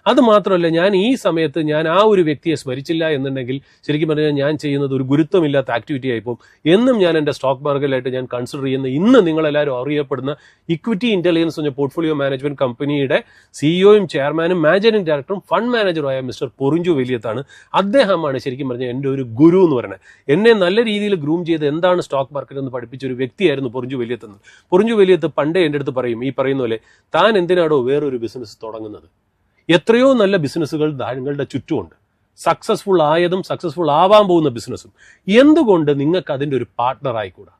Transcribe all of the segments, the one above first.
അത് മാത്രമല്ല, ഞാൻ ഈ സമയത്ത് ഞാൻ ആ ഒരു വ്യക്തിയെ സ്മരിച്ചില്ല എന്നുണ്ടെങ്കിൽ ശരിക്കും പറഞ്ഞാൽ ഞാൻ ചെയ്യുന്നത് ഒരു ഗുരുത്വമില്ലാത്ത ആക്ടിവിറ്റി ആയിപ്പോൾ. എന്നും ഞാൻ എൻ്റെ സ്റ്റോക്ക് മാർക്കറ്റിലായിട്ട് ഞാൻ കൺസിഡർ ചെയ്യുന്ന, ഇന്ന് നിങ്ങളെല്ലാവരും അറിയപ്പെടുന്ന ഇക്വിറ്റി ഇന്റലിജൻസ് എന്ന പോർട്ട്ഫോളിയോ മാനേജ്മെന്റ് കമ്പനിയുടെ സിഇഒയും ചെയർമാനും മാനേജിംഗ് ഡയറക്ടറും ഫണ്ട് മാനേജറുമായ മിസ്റ്റർ പൊറിഞ്ചു വെലിയത്താണ്. അദ്ദേഹമാണ് ശരിക്കും പറഞ്ഞാൽ എൻ്റെ ഒരു ഗുരു എന്ന് പറയുന്നത്. എന്നെ നല്ല രീതിയിൽ ഗ്രൂം ചെയ്ത് എന്താണ് സ്റ്റോക്ക് മാർക്കറ്റ് എന്ന് പഠിപ്പിച്ച ഒരു വ്യക്തിയായിരുന്നു പൊറിഞ്ചു വെലിയത്ത് എന്ന്. പൊറിഞ്ചു വെലിയത്ത് പണ്ടേ എൻ്റെ അടുത്ത് പറയും, ഈ പറയുന്ന പോലെ, താൻ എന്തിനാണോ വേറൊരു ബിസിനസ് തുടങ്ങുന്നത്? എത്രയോ നല്ല ബിസിനസ്സുകൾ നിങ്ങളുടെ ചുറ്റുമുണ്ട്, സക്സസ്ഫുൾ ആയതും സക്സസ്ഫുൾ ആവാൻ പോകുന്ന ബിസിനസ്സും. എന്തുകൊണ്ട് നിങ്ങൾക്ക് അതിൻ്റെ ഒരു പാർട്ട്ണർ ആയിക്കൂടാ?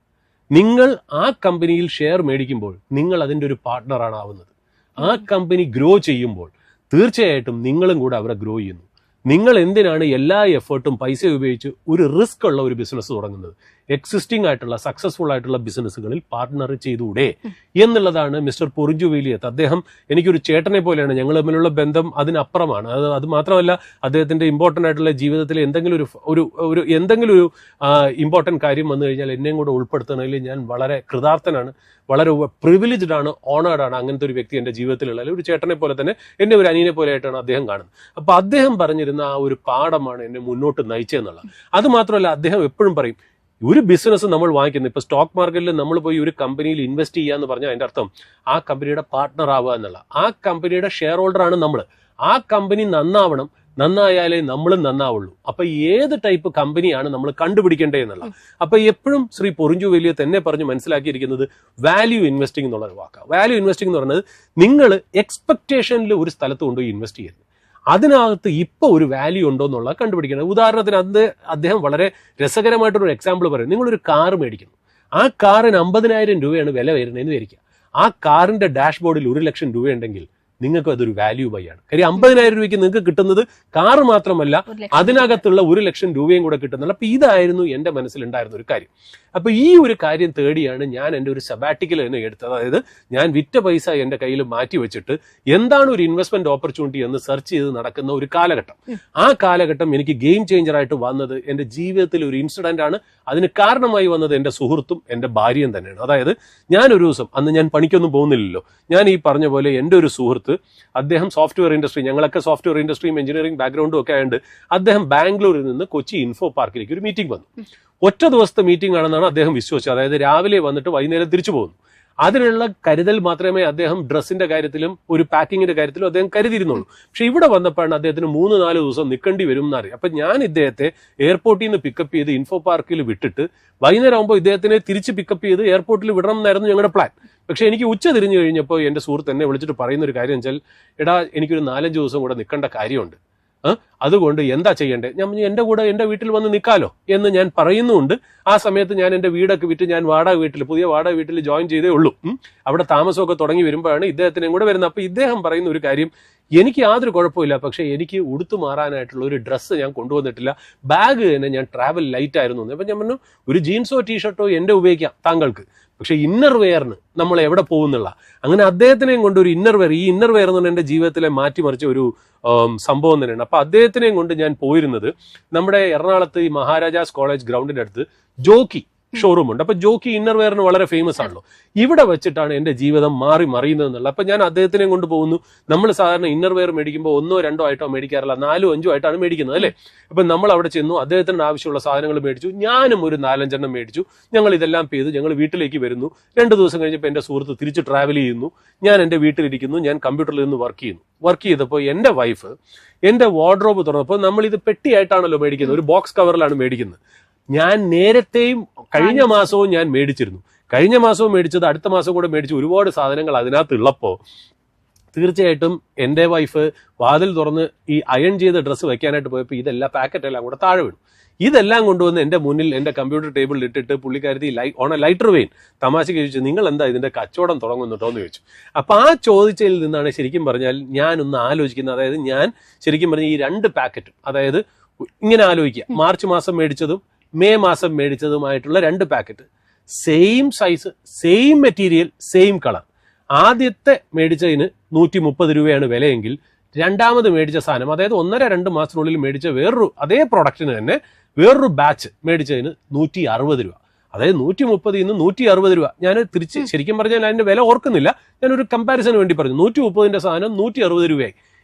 നിങ്ങൾ ആ കമ്പനിയിൽ ഷെയർ മേടിക്കുമ്പോൾ നിങ്ങൾ അതിൻ്റെ ഒരു പാർട്ട്ണറാണ് ആവുന്നത്. ആ കമ്പനി ഗ്രോ ചെയ്യുമ്പോൾ തീർച്ചയായിട്ടും നിങ്ങളും കൂടെ അവരെ ഗ്രോ ചെയ്യുന്നു. നിങ്ങൾ എന്തിനാണ് എല്ലാ എഫേർട്ടും പൈസ ഉപയോഗിച്ച് ഒരു റിസ്ക് ഉള്ള ഒരു ബിസിനസ് തുടങ്ങുന്നത്? എക്സിസ്റ്റിംഗ് ആയിട്ടുള്ള സക്സസ്ഫുൾ ആയിട്ടുള്ള ബിസിനസ്സുകളിൽ പാർട്ട്ണർ ചെയ്തുകൂടെ എന്നുള്ളതാണ് മിസ്റ്റർ പൊറിഞ്ചു വെലിയത്ത്. അദ്ദേഹം എനിക്കൊരു ചേട്ടനെ പോലെയാണ്. ഞങ്ങൾ തമ്മിലുള്ള ബന്ധം അതിനപ്പുറമാണ്. അത് മാത്രമല്ല, അദ്ദേഹത്തിന്റെ ഇമ്പോർട്ടൻ്റ് ആയിട്ടുള്ള ജീവിതത്തിൽ എന്തെങ്കിലും ഒരു ഇമ്പോർട്ടൻ്റ് കാര്യം വന്നു കഴിഞ്ഞാൽ എന്നെയും കൂടെ ഉൾപ്പെടുത്തുന്നതിൽ ഞാൻ വളരെ കൃതാർത്ഥനാണ്, വളരെ പ്രിവിലേജ്ഡ് ആണ്, ഓണേർഡ് ആണ്. അങ്ങനത്തെ ഒരു വ്യക്തി എൻ്റെ ജീവിതത്തിലുള്ള ഒരു ചേട്ടനെ പോലെ തന്നെ എന്നെ ഒരു അനിയനെ പോലെ ആയിട്ടാണ് അദ്ദേഹം കാണുന്നത്. അപ്പൊ അദ്ദേഹം പറഞ്ഞിരുന്ന ആ ഒരു പാഠമാണ് എന്നെ മുന്നോട്ട് നയിച്ചതെന്നുള്ളത്. അത് മാത്രമല്ല, അദ്ദേഹം എപ്പോഴും പറയും, ഒരു ബിസിനസ് നമ്മൾ വാങ്ങിക്കുന്നത്, ഇപ്പൊ സ്റ്റോക്ക് മാർക്കറ്റിൽ നമ്മൾ പോയി ഒരു കമ്പനിയിൽ ഇൻവെസ്റ്റ് ചെയ്യുക എന്ന് പറഞ്ഞാൽ അതിന്റെ അർത്ഥം ആ കമ്പനിയുടെ പാർട്ട്ണർ ആവുക എന്നുള്ള, ആ കമ്പനിയുടെ ഷെയർ ഹോൾഡർ ആണ് നമ്മൾ. ആ കമ്പനി നന്നാവണം, നന്നായാലേ നമ്മളും നന്നാവുള്ളൂ. അപ്പൊ ഏത് ടൈപ്പ് കമ്പനിയാണ് നമ്മൾ കണ്ടുപിടിക്കേണ്ടത് എന്നുള്ള. അപ്പൊ എപ്പോഴും ശ്രീ പൊറിഞ്ചു വെലിയത്ത് തന്നെ പറഞ്ഞ് മനസ്സിലാക്കിയിരിക്കുന്നത് വാല്യൂ ഇൻവെസ്റ്റിംഗ് എന്നുള്ള ഒരു വാക്കാണ്. വാല്യൂ ഇൻവെസ്റ്റിംഗ് എന്ന് പറയുന്നത് നിങ്ങൾ എക്സ്പെക്ടേഷനിൽ ഒരു സ്ഥലത്ത് കൊണ്ടുപോയി ഇൻവെസ്റ്റ് ചെയ്യുന്നത്, അതിനകത്ത് ഇപ്പൊ ഒരു വാല്യൂ ഉണ്ടോ എന്നുള്ള കണ്ടുപിടിക്കണം. ഉദാഹരണത്തിന് അദ്ദേഹം വളരെ രസകരമായിട്ടൊരു എക്സാമ്പിൾ പറയും. നിങ്ങളൊരു കാർ മേടിക്കുന്നു, ആ കാറിന് 50,000 രൂപയാണ് വില വരുന്നതെന്ന് വിചാരിക്കുക. ആ കാറിന്റെ ഡാഷ്ബോർഡിൽ 1,00,000 രൂപ ഉണ്ടെങ്കിൽ നിങ്ങൾക്ക് അതൊരു വാല്യൂ ബൈ ആണ്. കാര്യം 50,000 രൂപയ്ക്ക് നിങ്ങൾക്ക് കിട്ടുന്നത് കാറ് മാത്രമല്ല, അതിനകത്തുള്ള 1,00,000 രൂപയും കൂടെ കിട്ടുന്നില്ല. അപ്പൊ ഇതായിരുന്നു എന്റെ മനസ്സിലുണ്ടായിരുന്ന ഒരു കാര്യം. അപ്പൊ ഈ ഒരു കാര്യം തേടിയാണ് ഞാൻ എൻ്റെ ഒരു സബാറ്റിക്കൽ തന്നെ എടുത്തത്. അതായത് ഞാൻ വിറ്റ പൈസ എൻ്റെ കയ്യിൽ മാറ്റി വെച്ചിട്ട് എന്താണ് ഒരു ഇൻവെസ്റ്റ്മെന്റ് ഓപ്പർച്യൂണിറ്റി എന്ന് സെർച്ച് ചെയ്ത് നടക്കുന്ന ഒരു കാലഘട്ടം. ആ കാലഘട്ടം എനിക്ക് ഗെയിം ചേഞ്ചർ ആയിട്ട് വന്നത് എൻ്റെ ജീവിതത്തിൽ ഒരു ഇൻസിഡന്റ് ആണ്. അതിന് കാരണമായി വന്നത് എൻ്റെ സുഹൃത്തും എൻ്റെ ഭാര്യയും തന്നെയാണ്. അതായത് ഞാൻ ഒരു ദിവസം, അന്ന് ഞാൻ പണിക്കൊന്നും പോകുന്നില്ലല്ലോ, ഞാൻ ഈ പറഞ്ഞ പോലെ എൻ്റെ ഒരു സുഹൃത്ത്, അദ്ദേഹം സോഫ്റ്റ്വെയർ ഇൻഡസ്ട്രി, ഞങ്ങളൊക്കെ സോഫ്റ്റ്വെയർ ഇൻഡസ്ട്രിയും എഞ്ചിനീയറിംഗ് ബാക്ക്ഗ്രൗണ്ടും ഒക്കെ ആയതുകൊണ്ട് അദ്ദേഹം ബാംഗ്ലൂരിൽ നിന്ന് കൊച്ചി ഇൻഫോ പാർക്കിലേക്ക് ഒരു മീറ്റിംഗ് വന്നു. ഒറ്റ ദിവസത്തെ മീറ്റിംഗ് ആണെന്നാണ് അദ്ദേഹം വിശ്വസിച്ചത്. അതായത് രാവിലെ വന്നിട്ട് വൈകുന്നേരം തിരിച്ചു പോകുന്നു. അതിനുള്ള കരുതൽ മാത്രമേ അദ്ദേഹം ഡ്രസ്സിന്റെ കാര്യത്തിലും ഒരു പാക്കിങ്ങിന്റെ കാര്യത്തിലും അദ്ദേഹം കരുതിയിരുന്നുള്ളൂ. പക്ഷെ ഇവിടെ വന്നപ്പോഴാണ് അദ്ദേഹത്തിന് 3-4 ദിവസം നിൽക്കേണ്ടി വരും എന്നറിയാം. അപ്പൊ ഞാൻ ഇദ്ദേഹത്തെ എയർപോർട്ടിൽ നിന്ന് പിക്കപ്പ് ചെയ്ത് ഇൻഫോ പാർക്കിൽ വിട്ടിട്ട് വൈകുന്നേരം ആകുമ്പോൾ ഇദ്ദേഹത്തിനെ തിരിച്ച് പിക്കപ്പ് ചെയ്ത് എയർപോർട്ടിൽ വിടണം എന്നായിരുന്നു ഞങ്ങളുടെ പ്ലാൻ. പക്ഷെ എനിക്ക് ഉച്ച തിരിഞ്ഞു കഴിഞ്ഞപ്പോൾ എൻ്റെ സുഹൃത്ത് എന്നെ വിളിച്ചിട്ട് പറയുന്ന ഒരു കാര്യം വെച്ചാൽ, എടാ എനിക്കൊരു 4-5 ദിവസം കൂടെ നിൽക്കേണ്ട കാര്യമുണ്ട്, അതുകൊണ്ട് എന്താ ചെയ്യണ്ടേ? ഞാൻ എൻ്റെ കൂടെ എൻ്റെ വീട്ടിൽ വന്ന് നിൽക്കാലോ എന്ന് ഞാൻ പറയുന്നുണ്ട്. ആ സമയത്ത് ഞാൻ എൻ്റെ വീടൊക്കെ വിറ്റ് ഞാൻ പുതിയ വാടക വീട്ടിൽ ജോയിൻ ചെയ്തേ ഉള്ളൂ. അവിടെ താമസമൊക്കെ തുടങ്ങി വരുമ്പോഴാണ് ഇദ്ദേഹത്തിനെയും കൂടെ വരുന്നത്. അപ്പൊ ഇദ്ദേഹം പറയുന്ന ഒരു കാര്യം, എനിക്ക് യാതൊരു കുഴപ്പമില്ല, പക്ഷെ എനിക്ക് ഉടുത്തു മാറാനായിട്ടുള്ള ഒരു ഡ്രസ്സ് ഞാൻ കൊണ്ടുവന്നിട്ടില്ല, ബാഗ് തന്നെ ഞാൻ ട്രാവൽ ലൈറ്റ് ആയിരുന്നു. അപ്പൊ ഞാൻ പറഞ്ഞു, ഒരു ജീൻസോ ടീഷർട്ടോ എൻ്റെ ഉപയോഗിക്കാം താങ്കൾക്ക്, പക്ഷെ ഇന്നർ വെയറിന് നമ്മൾ എവിടെ പോകുന്നുള്ള. അങ്ങനെ അദ്ദേഹത്തിനെയും കൊണ്ട് ഒരു ഇന്നർ വെയർ, ഈ ഇന്നർ വെയർ എന്ന് പറഞ്ഞാൽ എൻ്റെ ജീവിതത്തിലെ മാറ്റിമറിച്ച ഒരു സംഭവം തന്നെയാണ്. അപ്പൊ അദ്ദേഹത്തിനെയും കൊണ്ട് ഞാൻ പോയിരുന്നത് നമ്മുടെ എറണാകുളത്ത് ഈ മഹാരാജാസ് കോളേജ് ഗ്രൗണ്ടിന്റെ അടുത്ത് ജോക്കി ഷോറൂം ഉണ്ട്. അപ്പൊ ജോക്കി ഇന്നർ വെയറിന് വളരെ ഫേമസ് ആണല്ലോ. ഇവിടെ വെച്ചിട്ടാണ് എന്റെ ജീവിതം മറിയുന്നത് എന്നുള്ളത്. അപ്പൊ ഞാൻ അദ്ദേഹത്തിനെ കൊണ്ട് പോകുന്നു. നമ്മൾ സാധാരണ ഇന്നർ വെയർ മേടിക്കുമ്പോൾ 1-2 ആയിട്ടോ മേടിക്കാറില്ല, 4-5 ആയിട്ടാണ് മേടിക്കുന്നത് അല്ലേ. അപ്പൊ നമ്മൾ അവിടെ ചെന്നു, അദ്ദേഹത്തിന് ആവശ്യമുള്ള സാധനങ്ങൾ മേടിച്ചു, ഞാനും ഒരു 4-5 മേടിച്ചു. ഞങ്ങൾ ഇതെല്ലാം ചെയ്ത് ഞങ്ങൾ വീട്ടിലേക്ക് വരുന്നു. 2 ദിവസം കഴിഞ്ഞപ്പോൾ എന്റെ സുഹൃത്ത് തിരിച്ച് ട്രാവൽ ചെയ്യുന്നു, ഞാൻ എന്റെ വീട്ടിലിരിക്കുന്നു, ഞാൻ കമ്പ്യൂട്ടറിൽ നിന്ന് വർക്ക് ചെയ്തപ്പോൾ എന്റെ വൈഫ് എന്റെ വാർഡ്രോബ് തുറന്നപ്പോൾ, നമ്മൾ ഇത് പെട്ടിയായിട്ടാണല്ലോ മേടിക്കുന്നത്, ഒരു ബോക്സ് കവറിലാണ് മേടിക്കുന്നത്. ഞാൻ നേരത്തെയും കഴിഞ്ഞ മാസവും ഞാൻ മേടിച്ചിരുന്നു. കഴിഞ്ഞ മാസവും മേടിച്ചത്, അടുത്ത മാസം കൂടെ മേടിച്ചു. ഒരുപാട് സാധനങ്ങൾ അതിനകത്തുള്ളപ്പോൾ തീർച്ചയായിട്ടും എൻ്റെ വൈഫ് വാതിൽ തുറന്ന് ഈ അയൺ ചെയ്ത ഡ്രസ്സ് വെക്കാനായിട്ട് പോയപ്പോൾ ഇതെല്ലാം പാക്കറ്റെല്ലാം കൂടെ താഴെ വീണു. ഇതെല്ലാം കൊണ്ടുവന്ന് എൻ്റെ മുന്നിൽ എൻ്റെ കമ്പ്യൂട്ടർ ടേബിളിൽ ഇട്ടിട്ട് പുള്ളിക്കാരത്തി ഓൺ എ ലൈറ്റർ വെയിൻ തമാശക്ക് ചോദിച്ചു, നിങ്ങൾ എന്താ ഇതിന്റെ കച്ചവടം തുടങ്ങുന്നുണ്ടോ എന്ന് ചോദിച്ചു. അപ്പൊ ആ ചോദിച്ചതിൽ നിന്നാണ് ശരിക്കും പറഞ്ഞാൽ ഞാനൊന്ന് ആലോചിക്കുന്നത്. അതായത് ഞാൻ ശരിക്കും പറഞ്ഞാൽ ഈ 2 പാക്കറ്റും, അതായത് ഇങ്ങനെ ആലോചിക്കുക, മാർച്ച് മാസം മേടിച്ചതും മെയ് മാസം മേടിച്ചതുമായിട്ടുള്ള 2 packet, same size, same material, same colour. ആദ്യത്തെ മേടിച്ചതിന് 130 രൂപയാണ് വിലയെങ്കിൽ രണ്ടാമത് മേടിച്ച സാധനം, അതായത് 1.5-2 മാസത്തിനുള്ളിൽ മേടിച്ച അതേ പ്രൊഡക്റ്റിന് തന്നെ വേറൊരു ബാച്ച് മേടിച്ചതിന് 160 രൂപ. അതായത് 130 നിന്ന് 160 രൂപ. ഞാൻ തിരിച്ച് ശരിക്കും പറഞ്ഞാൽ അതിന്റെ വില ഓർക്കുന്നില്ല, ഞാനൊരു കമ്പാരിസന് വേണ്ടി പറഞ്ഞു. 130ന്റെ സാധനം 160 രൂപയായി.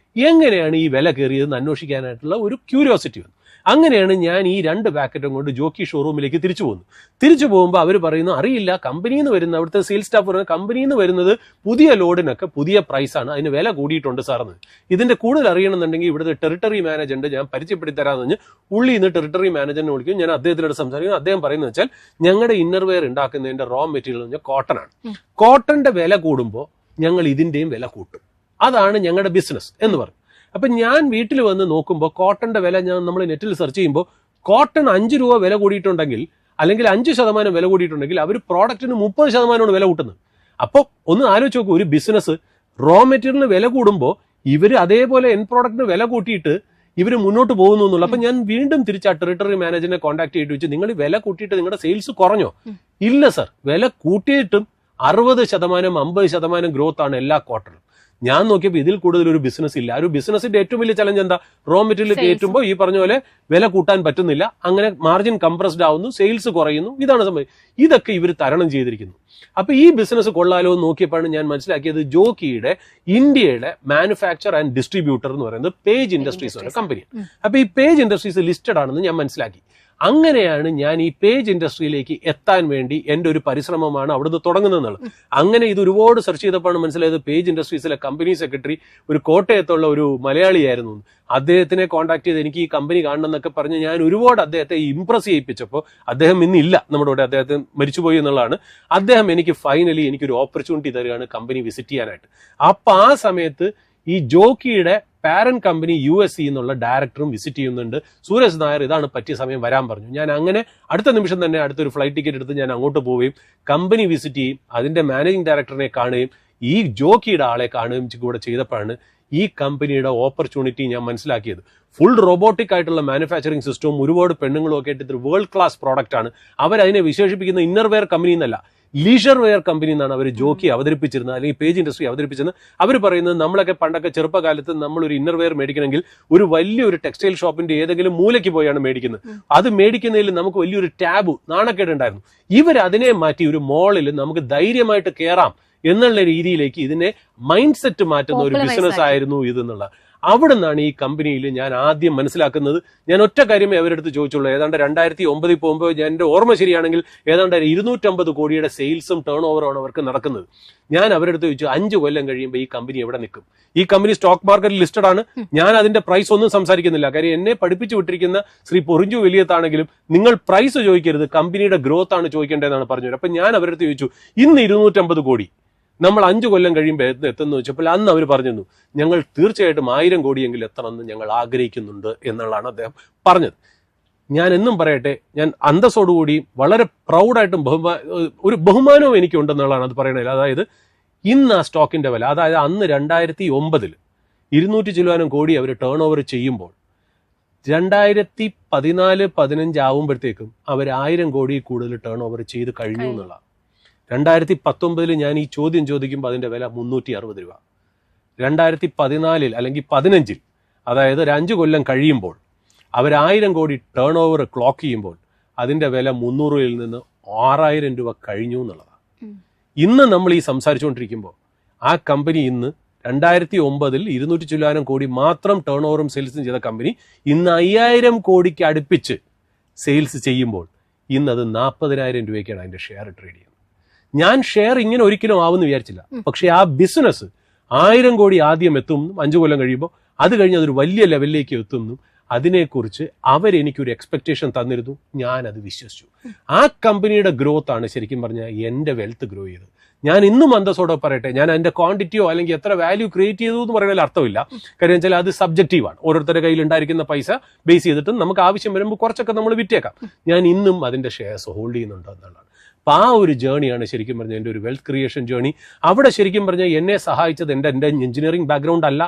എങ്ങനെയാണ് ഈ വില കയറിയതെന്ന് അന്വേഷിക്കാനായിട്ടുള്ള ഒരു ക്യൂരിയോസിറ്റി വന്നു. അങ്ങനെയാണ് ഞാൻ ഈ 2 പാക്കറ്റും കൊണ്ട് ജോക്കി ഷോറൂമിലേക്ക് തിരിച്ചു പോകുന്നു. തിരിച്ചു പോകുമ്പോൾ അവർ പറയുന്നു, അറിയില്ല, കമ്പനിയിൽ നിന്ന് വരുന്ന അവിടുത്തെ സെയിൽസ് സ്റ്റാഫ് പറയുന്നത് കമ്പനിയിൽ നിന്ന് വരുന്നത് പുതിയ ലോഡിനൊക്കെ പുതിയ പ്രൈസാണ്, അതിന് വില കൂടിയിട്ടുണ്ട് സാറെന്ന്. ഇതിന്റെ കൂടുതൽ അറിയണമെന്നുണ്ടെങ്കിൽ ഇവിടുത്തെ ടെറിട്ടറി മാനേജറിന്റെ ഞാൻ പരിചയപ്പെടുത്തി തരാമെന്ന് പറഞ്ഞ് ഉള്ളി ഇന്ന് ടെറിട്ടറി മാനേജറിനെ വിളിക്കും. ഞാൻ അദ്ദേഹത്തിനോട് സംസാരിക്കുന്നു. അദ്ദേഹം പറയുന്നത് വെച്ചാൽ ഞങ്ങളുടെ ഇന്നർവെയർ ഉണ്ടാക്കുന്നതിന്റെ റോ മെറ്റീരിയൽ എന്ന് പറഞ്ഞാൽ കോട്ടനാണ്. കോട്ടന്റെ വില കൂടുമ്പോൾ ഞങ്ങൾ ഇതിന്റെയും വില കൂട്ടും, അതാണ് ഞങ്ങളുടെ ബിസിനസ് എന്ന് പറഞ്ഞു. അപ്പൊ ഞാൻ വീട്ടിൽ വന്ന് നോക്കുമ്പോൾ കോട്ടന്റെ വില നമ്മൾ നെറ്റിൽ സെർച്ച് ചെയ്യുമ്പോൾ കോട്ടൺ 5 രൂപ വില കൂടിയിട്ടുണ്ടെങ്കിൽ അല്ലെങ്കിൽ 5% വില കൂടിയിട്ടുണ്ടെങ്കിൽ അവർ പ്രോഡക്റ്റിന് 30% വില കൂട്ടുന്നത്. അപ്പോൾ ഒന്ന് ആലോചിച്ച് നോക്കൂ, ഒരു ബിസിനസ് റോ മെറ്റീരിയലിന് വില കൂടുമ്പോൾ ഇവർ അതേപോലെ എൻ പ്രോഡക്റ്റിന് വില കൂട്ടിയിട്ട് ഇവർ മുന്നോട്ട് പോകുന്നു എന്നുള്ളൂ. അപ്പൊ ഞാൻ വീണ്ടും തിരിച്ച് ആ ടെറിട്ടറി മാനേജറിനെ കോൺടാക്ട് ചെയ്തിട്ട് വെച്ച്, നിങ്ങൾ വില കൂട്ടിയിട്ട് നിങ്ങളുടെ സെയിൽസ് കുറഞ്ഞോ? ഇല്ല സർ, വില കൂട്ടിയിട്ടും 60% 50% ഗ്രോത്ത് ആണ് എല്ലാ ക്വാർട്ടറിലും. ഞാൻ നോക്കിയപ്പോൾ ഇതിൽ കൂടുതൽ ഒരു ബിസിനസ് ഇല്ല. ഒരു ബിസിനസിന്റെ ഏറ്റവും വലിയ ചലഞ്ച് എന്താ? റോ മെറ്റീരിയൽ കയറ്റുമ്പോൾ ഈ പറഞ്ഞ പോലെ വില കൂട്ടാൻ പറ്റുന്നില്ല, അങ്ങനെ മാർജിൻ കംപ്രസ്ഡ് ആവുന്നു, സെയിൽസ് കുറയുന്നു. ഇതാണ് സംഭവം. ഇതൊക്കെ ഇവർ തരണം ചെയ്തിരിക്കുന്നു. അപ്പൊ ഈ ബിസിനസ് കൊള്ളാലോ എന്ന് നോക്കിയപ്പോഴാണ് ഞാൻ മനസ്സിലാക്കിയത് ജോക്കിയുടെ ഇന്ത്യയുടെ മാനുഫാക്ചർ ആൻഡ് ഡിസ്ട്രിബ്യൂട്ടർ എന്ന് പറയുന്നത് പേജ് ഇൻഡസ്ട്രീസ് എന്ന കമ്പനി. അപ്പൊ ഈ പേജ് ഇൻഡസ്ട്രീസ് ലിസ്റ്റഡ് ആണെന്ന് ഞാൻ മനസ്സിലാക്കി. അങ്ങനെയാണ് ഞാൻ ഈ പേജ് ഇൻഡസ്ട്രിയിലേക്ക് എത്താൻ വേണ്ടി എന്റെ ഒരു പരിശ്രമമാണ് അവിടുന്ന് തുടങ്ങുന്നത്. അങ്ങനെ ഇത് ഒരുപാട് സെർച്ച് ചെയ്തപ്പോഴാണ് മനസ്സിലായത് പേജ് ഇൻഡസ്ട്രീസിലെ കമ്പനി സെക്രട്ടറി ഒരു കോട്ടയത്തുള്ള ഒരു മലയാളിയായിരുന്നു. അദ്ദേഹത്തിനെ കോൺടാക്ട് ചെയ്ത് എനിക്ക് ഈ കമ്പനി കാണണം എന്നൊക്കെ പറഞ്ഞ് ഞാൻ ഒരുപാട് അദ്ദേഹത്തെ ഇംപ്രസ് ചെയ്യിപ്പിച്ചപ്പോൾ അദ്ദേഹം ഇന്നില്ല നമ്മുടെ കൂടെ, അദ്ദേഹത്തെ മരിച്ചുപോയി എന്നുള്ളതാണ്. അദ്ദേഹം എനിക്ക് ഫൈനലി എനിക്കൊരു ഓപ്പർച്യൂണിറ്റി തരികയാണ് കമ്പനി വിസിറ്റ് ചെയ്യാനായിട്ട്. അപ്പൊ ആ സമയത്ത് ഈ ജോക്കിയുടെ പാരന്റ് കമ്പനി USE എന്നുള്ള ഡയറക്ടറും വിസിറ്റ് ചെയ്യുന്നുണ്ട്. സൂരജ് നായർ ഇതാണ് പറ്റിയ സമയം വരാൻ പറഞ്ഞു. ഞാൻ അങ്ങനെ അടുത്ത നിമിഷം തന്നെ അടുത്തൊരു ഫ്ലൈറ്റ് ടിക്കറ്റ് എടുത്ത് ഞാൻ അങ്ങോട്ട് പോവുകയും കമ്പനി വിസിറ്റ് ചെയ്യും, അതിന്റെ മാനേജിംഗ് ഡയറക്ടറിനെ കാണുകയും ഈ ജോക്കിയുടെ ആളെ കാണുകയും കൂടെ ചെയ്തപ്പോഴാണ് ഈ കമ്പനിയുടെ ഓപ്പർച്യൂണിറ്റി ഞാൻ മനസ്സിലാക്കിയത്. ഫുൾ റോബോട്ടിക് ആയിട്ടുള്ള മാനുഫാക്ചറിംഗ് സിസ്റ്റവും ഒരുപാട് പെണ്ണുങ്ങളും ഒക്കെ ആയിട്ട് വേൾഡ് ക്ലാസ് പ്രോഡക്റ്റ് ആണ്. അവരതിനെ വിശേഷിപ്പിക്കുന്ന ഇന്നർവെയർ കമ്പനി എന്നല്ല, ലീഷർ വെയർ കമ്പനി എന്നാണ് അവർ ജോക്കി അവതരിപ്പിച്ചിരുന്നത്, അല്ലെങ്കിൽ പേജ് ഇൻഡസ്ട്രി അവതരിപ്പിച്ചത്. അവർ പറയുന്നത് നമ്മളൊക്കെ പണ്ടൊക്കെ ചെറുപ്പകാലത്ത് നമ്മളൊരു ഇന്നർവെയർ മേടിക്കണമെങ്കിൽ ഒരു വലിയൊരു ടെക്സ്റ്റൈൽ ഷോപ്പിന്റെ ഏതെങ്കിലും മൂലയ്ക്ക് പോയാണ് മേടിക്കുന്നത്. അത് മേടിക്കുന്നതിൽ നമുക്ക് വലിയൊരു ടാബ്, നാണക്കേടുണ്ടായിരുന്നു. ഇവർ അതിനെ മാറ്റി ഒരു മോളിൽ നമുക്ക് ധൈര്യമായിട്ട് കയറാം എന്നുള്ള രീതിയിലേക്ക് ഇതിനെ മൈൻഡ് സെറ്റ് മാറ്റുന്ന ഒരു ബിസിനസ് ആയിരുന്നു ഇതെന്നുള്ള. അവിടെ നിന്നാണ് ഈ കമ്പനിയിൽ ഞാൻ ആദ്യം മനസ്സിലാക്കുന്നത്. ഞാൻ ഒറ്റ കാര്യമേ അവരെടുത്ത് ചോദിച്ചുള്ളൂ. ഏതാണ്ട് 2009 പോകുമ്പോൾ ഞാൻ എന്റെ ഓർമ്മ ശരിയാണെങ്കിൽ ഏതാണ്ട് 250 കോടിയുടെ സെയിൽസും ടേൺ ഓവറുമാണ് അവർക്ക് നടക്കുന്നത്. ഞാൻ അവരെടുത്ത് ചോദിച്ചു, 5 കൊല്ലം കഴിയുമ്പോൾ ഈ കമ്പനി എവിടെ നിൽക്കും? ഈ കമ്പനി സ്റ്റോക്ക് മാർക്കറ്റിൽ ലിസ്റ്റഡ് ആണ്. ഞാൻ അതിന്റെ പ്രൈസ് ഒന്നും സംസാരിക്കുന്നില്ല. കാര്യം എന്നെ പഠിപ്പിച്ചു വിട്ടിരിക്കുന്ന ശ്രീ പൊറിഞ്ചു വലിയത്താണെങ്കിലും നിങ്ങൾ പ്രൈസ് ചോദിക്കരുത്, കമ്പനിയുടെ ഗ്രോത്ത് ആണ് ചോദിക്കേണ്ടതെന്നാണ് പറഞ്ഞു. അപ്പൊ ഞാൻ അവരെടുത്ത് ചോദിച്ചു, ഇന്ന് 250 കോടി നമ്മൾ 5 കൊല്ലം കഴിയുമ്പോൾ എത്തുന്നു വെച്ചപ്പോൾ അന്ന് അവർ പറഞ്ഞു, ഞങ്ങൾ തീർച്ചയായിട്ടും 1000 കോടിയെങ്കിലും എത്തണമെന്ന് ഞങ്ങൾ ആഗ്രഹിക്കുന്നുണ്ട് എന്നുള്ളതാണ് അദ്ദേഹം പറഞ്ഞത്. ഞാൻ എന്നും പറയട്ടെ, ഞാൻ അന്തസ്സോടുകൂടി വളരെ പ്രൗഡായിട്ടും ഒരു ബഹുമാനവും എനിക്കുണ്ടെന്നുള്ളതാണ് അത് പറയണത്. അതായത് ഇന്ന് ആ സ്റ്റോക്കിന്റെ വില, അതായത് അന്ന് 2009 200 ചില്ലുവാനും കോടി അവർ ടേൺ ഓവർ ചെയ്യുമ്പോൾ 2014-15 ആവുമ്പോഴത്തേക്കും അവർ 1000 കോടി കൂടുതൽ ടേൺ ഓവർ ചെയ്ത് കഴിഞ്ഞു എന്നുള്ള. 2019 ഞാൻ ഈ ചോദ്യം ചോദിക്കുമ്പോൾ അതിന്റെ വില 360 രൂപ. 2014 അല്ലെങ്കിൽ 15, അതായത് ഒരു 5 കൊല്ലം കഴിയുമ്പോൾ അവർ 1000 കോടി ടേൺ ഓവർ ക്ലോക്ക് ചെയ്യുമ്പോൾ അതിന്റെ വില 300-ൽ നിന്ന് 6000 രൂപ കഴിഞ്ഞു എന്നുള്ളതാണ്. ഇന്ന് നമ്മൾ ഈ സംസാരിച്ചുകൊണ്ടിരിക്കുമ്പോൾ ആ കമ്പനി ഇന്ന് 2009 200 ചില്ലാനം കോടി മാത്രം ടേൺ ഓവറും സെയിൽസും ചെയ്ത കമ്പനി ഇന്ന് 5000 കോടിക്ക് അടുപ്പിച്ച് സെയിൽസ് ചെയ്യുമ്പോൾ ഇന്ന് അത് 40,000 രൂപയ്ക്കാണ് അതിന്റെ ഷെയർ ട്രേഡ് ചെയ്യുന്നത്. ഞാൻ ഷെയർ ഇങ്ങനെ ഒരിക്കലും ആവുമെന്ന് വിചാരിച്ചില്ല. പക്ഷെ ആ ബിസിനസ് 1000 കോടി ആദ്യം എത്തുമെന്നും 5 കൊല്ലം കഴിയുമ്പോൾ അത് കഴിഞ്ഞ് അതൊരു വലിയ ലെവലിലേക്ക് എത്തുമെന്നും അതിനെക്കുറിച്ച് അവരെനിക്കൊരു എക്സ്പെക്ടേഷൻ തന്നിരുന്നു. ഞാൻ അത് വിശ്വസിച്ചു. ആ കമ്പനിയുടെ ഗ്രോത്ത് ആണ് ശരിക്കും പറഞ്ഞാൽ എന്റെ വെൽത്ത് ഗ്രോ ചെയ്തത്. ഞാൻ ഇന്നും അന്തസ്സോടെ പറയട്ടെ, ഞാൻ അതിന്റെ ക്വാണ്ടിറ്റിയോ അല്ലെങ്കിൽ എത്ര വാല്യൂ ക്രിയേറ്റ് ചെയ്തു എന്ന് പറയുന്നതിൽ അർത്ഥമില്ല. കാര്യം വെച്ചാൽ അത് സബ്ജക്റ്റീവാണ്. ഓരോരുത്തരുടെ കയ്യിൽ ഉണ്ടായിരിക്കുന്ന പൈസ ബേസ് ചെയ്തിട്ട് നമുക്ക് ആവശ്യം വരുമ്പോൾ കുറച്ചൊക്കെ നമ്മൾ വിറ്റേക്കാം. ഞാൻ ഇന്നും അതിന്റെ ഷെയർസ് ഹോൾഡ് ചെയ്യുന്നുണ്ട് എന്നുള്ളതാണ്. അപ്പൊ ആ ഒരു ജേണിയാണ് ശരിക്കും പറഞ്ഞാൽ എൻ്റെ ഒരു വെൽത്ത് ക്രിയേഷൻ ജേണി. അവിടെ ശരിക്കും പറഞ്ഞാൽ എന്നെ സഹായിച്ചത് എൻ്റെ എഞ്ചിനീയറിംഗ് ബാക്ക്ഗ്രൗണ്ട് അല്ല.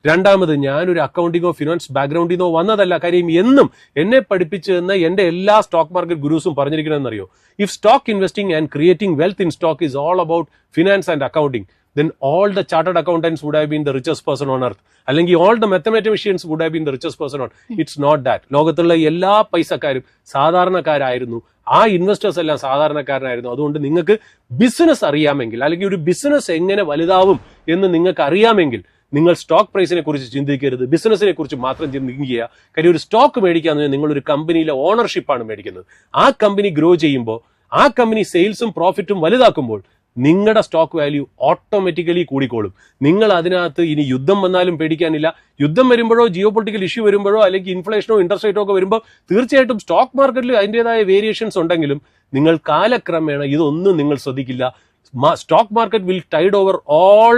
രണ്ടാമത് ഞാനൊരു അക്കൗണ്ടിങ്ങോ ഫിനാൻസ് ബാക്ക്ഗ്രൗണ്ടിൽ നിന്നോ വന്നതല്ല. കാര്യം എന്നും എന്നെ പഠിപ്പിച്ചു തന്ന എൻ്റെ എല്ലാ സ്റ്റോക്ക് മാർക്കറ്റ് ഗുരുസും പറഞ്ഞിരിക്കണമെന്നറിയോ, if stock investing and creating wealth in stock is all about finance and accounting, then all the chartered accountants would have been the richest person on earth. അല്ലെങ്കിൽ all the mathematicians would have been the richest person on earth. It's not that. ലോകത്തുള്ള എല്ലാ പൈസക്കാരും സാധാരണക്കാരായിരുന്നു. ആ investors എല്ലാം സാധാരണക്കാരനായിരുന്നു. അതുകൊണ്ട് നിങ്ങൾക്ക് business അറിയാമെങ്കിൽ, അല്ലെങ്കിൽ ഒരു ബിസിനസ് എങ്ങനെ വലുതാവും എന്ന് നിങ്ങൾക്ക് അറിയാമെങ്കിൽ നിങ്ങൾ സ്റ്റോക്ക് പ്രൈസിനെ കുറിച്ച് ചിന്തിക്കരുത്, ബിസിനസിനെ കുറിച്ച് മാത്രം ചിന്തിക്കുക. കാര്യം ഒരു സ്റ്റോക്ക് മേടിക്കാന്ന് നിങ്ങളൊരു കമ്പനിയിലെ ഓണർഷിപ്പാണ് മേടിക്കുന്നത്. ആ കമ്പനി ഗ്രോ ചെയ്യുമ്പോൾ, ആ കമ്പനി സെയിൽസും പ്രോഫിറ്റും വലുതാക്കുമ്പോൾ നിങ്ങളുടെ സ്റ്റോക്ക് വാല്യൂ ഓട്ടോമാറ്റിക്കലി കൂടിക്കോളും. നിങ്ങൾ അതിനകത്ത് ഇനി യുദ്ധം വന്നാലും പേടിക്കാനില്ല. യുദ്ധം വരുമ്പോഴോ ജിയോ പൊളിറ്റിക്കൽ ഇഷ്യൂ വരുമ്പോഴോ അല്ലെങ്കിൽ ഇൻഫ്ലേഷനോ ഇൻട്രസ്റ്റ് റേറ്റോ ഒക്കെ വരുമ്പോൾ തീർച്ചയായിട്ടും സ്റ്റോക്ക് മാർക്കറ്റിൽ അതിൻ്റെതായ വേരിയേഷൻസ് ഉണ്ടെങ്കിലും നിങ്ങൾ കാലക്രമേണ ഇതൊന്നും നിങ്ങൾ ശ്രദ്ധിക്കില്ല. Stock market will tide over all